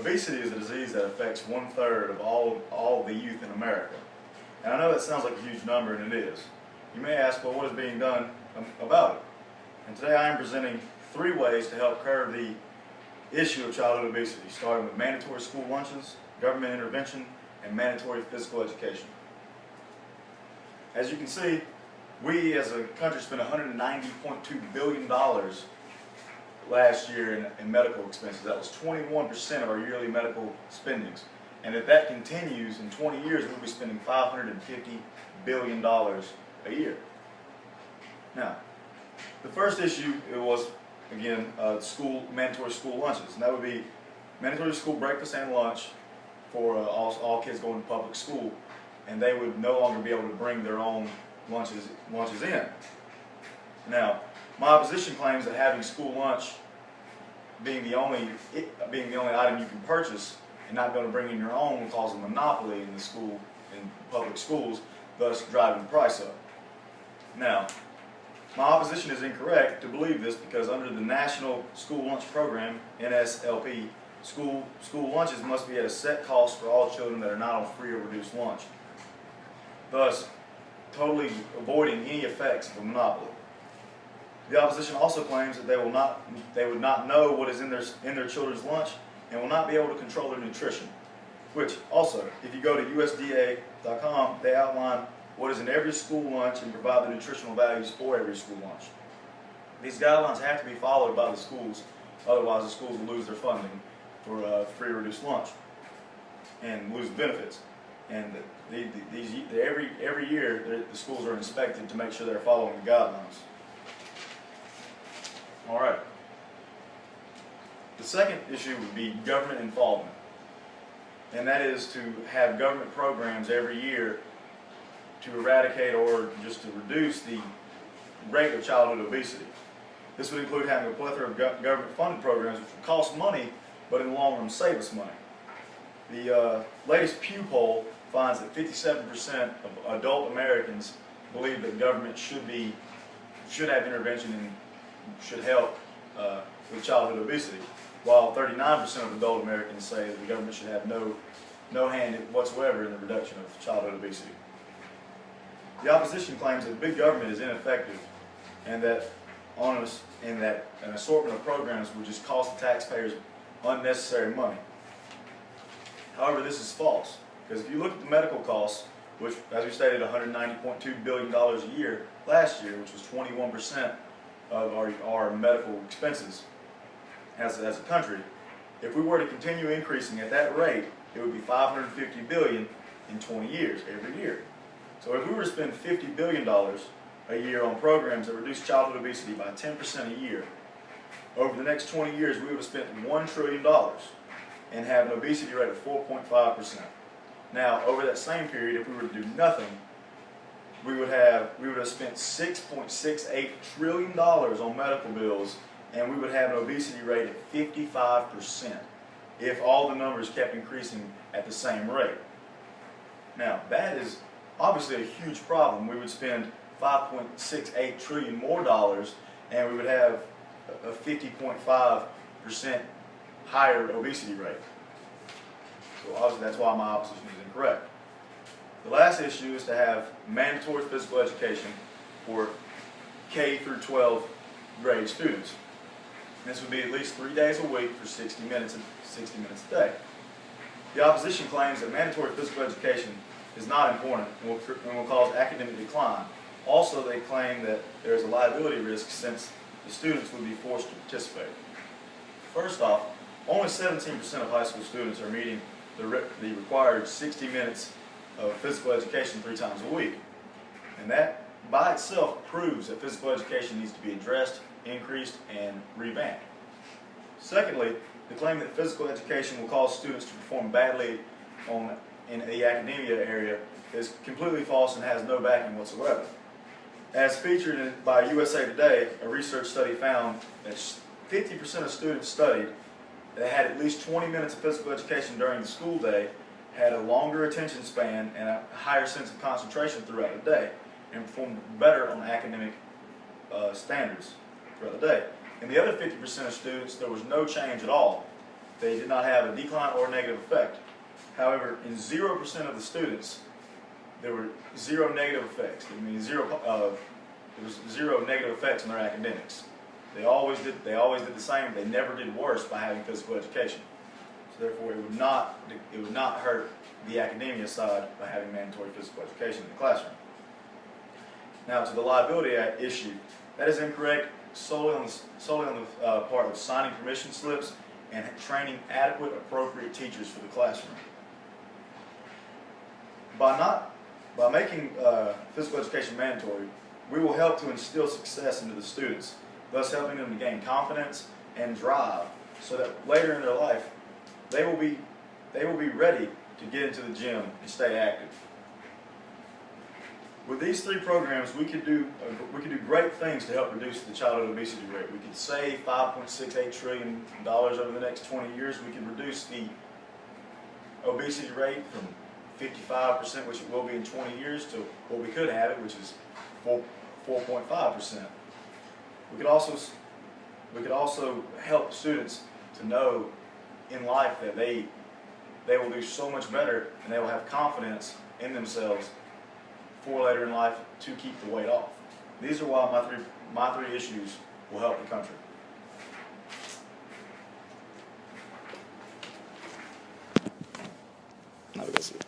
Obesity is a disease that affects 1/3 of all the youth in America. And I know that sounds like a huge number, and it is. You may ask, well, what is being done about it? And today I am presenting 3 ways to help curb the issue of childhood obesity, starting with mandatory school lunches, government intervention, and mandatory physical education. As you can see, we as a country spent $190.2 billion last year in medical expenses. That was 21% of our yearly medical spendings. And if that continues in 20 years, we'll be spending $550 billion a year. Now, the first issue was, again, mandatory school lunches. And that would be mandatory school breakfast and lunch for all kids going to public school. And they would no longer be able to bring their own lunches in. Now, my opposition claims that having school lunch being the only item you can purchase and not be able to bring in your own will cause a monopoly in public schools, thus driving the price up. Now, my opposition is incorrect to believe this because under the National School Lunch Program, NSLP, school lunches must be at a set cost for all children that are not on free or reduced lunch, thus totally avoiding any effects of a monopoly. The opposition also claims that they would not know what is in their children's lunch and will not be able to control their nutrition, which also, if you go to USDA.com, they outline what is in every school lunch and provide the nutritional values for every school lunch. These guidelines have to be followed by the schools, otherwise the schools will lose their funding for free or reduced lunch and lose the benefits. And every year the schools are inspected to make sure they're following the guidelines. All right. The second issue would be government involvement, and that is to have government programs every year to eradicate or just to reduce the rate of childhood obesity. This would include having a plethora of government-funded programs which would cost money, but in the long run save us money. The latest Pew poll finds that 57% of adult Americans believe that government should have intervention and should help with childhood obesity, while 39% of adult Americans say that the government should have no hand whatsoever in the reduction of childhood obesity. The opposition claims that big government is ineffective and that an assortment of programs would just cost the taxpayers unnecessary money. However, this is false, because if you look at the medical costs, which, as we stated, $190.2 billion a year last year, which was 21% of our medical expenses as a country, if we were to continue increasing at that rate, it would be $550 billion in 20 years, every year. So if we were to spend $50 billion a year on programs that reduce childhood obesity by 10% a year, over the next 20 years we would have spent $1 trillion and have an obesity rate of 4.5%. Now, over that same period, if we were to do nothing, we would have spent $6.68 trillion on medical bills, and we would have an obesity rate of 55% if all the numbers kept increasing at the same rate. Now, that is obviously a huge problem. We would spend $5.68 trillion more dollars, and we would have a 50.5% higher obesity rate. So obviously that's why my opposition is incorrect. The last issue is to have mandatory physical education for K through 12 grade students. This would be at least 3 days a week for 60 minutes a day. The opposition claims that mandatory physical education is not important and will cause academic decline. Also, they claim that there is a liability risk since the students would be forced to participate. First off, only 17% of high school students are meeting the required 60 minutes of physical education 3 times a week. And that by itself proves that physical education needs to be addressed, increased, and revamped. Secondly, the claim that physical education will cause students to perform badly in the academia area is completely false and has no backing whatsoever. As featured by USA Today, a research study found that 50% of students studied that had at least 20 minutes of physical education during the school day had a longer attention span and a higher sense of concentration throughout the day and performed better on academic standards throughout the day. In the other 50% of students, there was no change at all. they did not have a decline or negative effect. However, in 0% of the students, there were 0 negative effects. I mean, there was 0 negative effects on their academics. They always did the same. They never did worse by having physical education. So therefore, it would not hurt the academia side by having mandatory physical education in the classroom. Now, to the liability issue, that is incorrect solely on the part of signing permission slips and training adequate, appropriate teachers for the classroom. By making physical education mandatory, we will help to instill success into the students, thus helping them to gain confidence and drive, so that later in their life they will be ready to get into the gym and stay active. With these 3 programs, we could do great things to help reduce the childhood obesity rate. We could save $5.68 trillion over the next 20 years. We could reduce the obesity rate from 55%, which it will be in 20 years, to what we could have it, which is 4.5%. We could also help students to know in life that they will do so much better, and they will have confidence in themselves for later in life to keep the weight off. These are why my three issues will help the country. Now we go see it.